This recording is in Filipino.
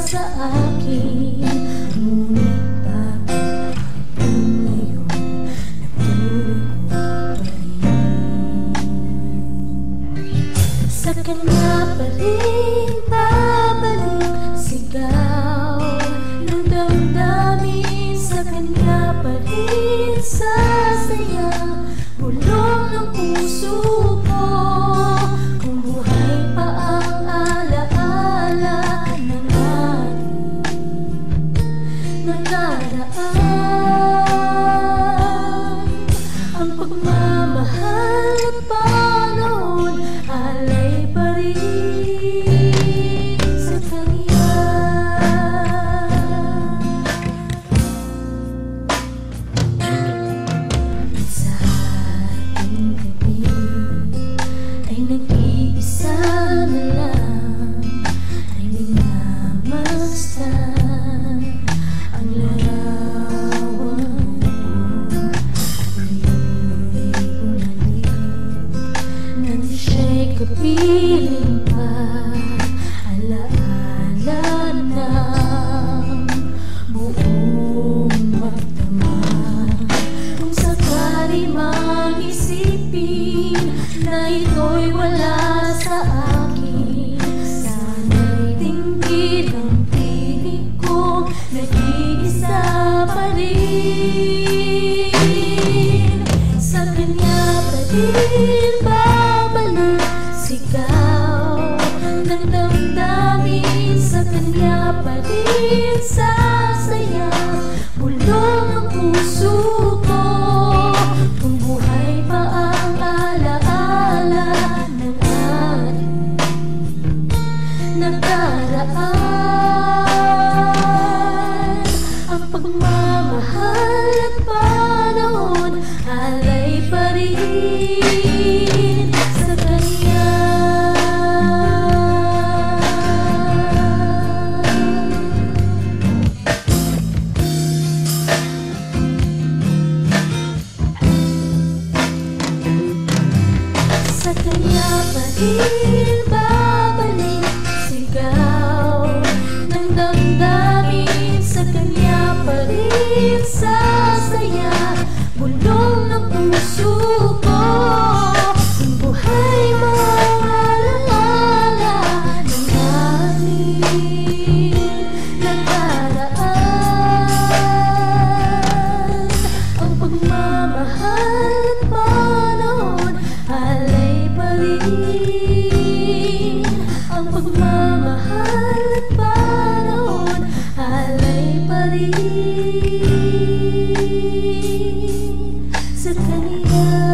sa akin. Ngunit bakit hanggang ngayon nagdurugo pa rin? Sa kanya pa rin babalik sigaw ng damdamin, sa kanya pa rin sasaya bulong ng puso ko. Kung buhay pa ang alaala ng ating nakaraan, ang pagmamahal at panahon alay pa rin sa kanya. Sa ating gabi ay nag-iisa na lang, ay minamagmasdan ang larawan mo. Ako'y bumalik nang siya'y kapiling pa, alaala ng buong magdamag. Kung sakali mang isipin na ito'y wala sa akin, sana'y tingin ang tinig ko, nag-iisa pa rin. Sa kanya pa rin babalik sigaw ng damdamin, sa kanya pa rin sasaya bulong ang puso ko. Kung buhay pa ang alaala ng ating nakaraan, ang pagmamahal at panahon alay pa rin sa kanya. Sa kanya pa rin babalik sigaw ng damdamin, sa kanya pa rin sasaya bulong ng puso ko. Kung buhay mo ang alaala ng ating nakaraan, ang pagmamahal at panahon alay pa rin. Ang pagmamahal at panahon alay pa rin sa kanya.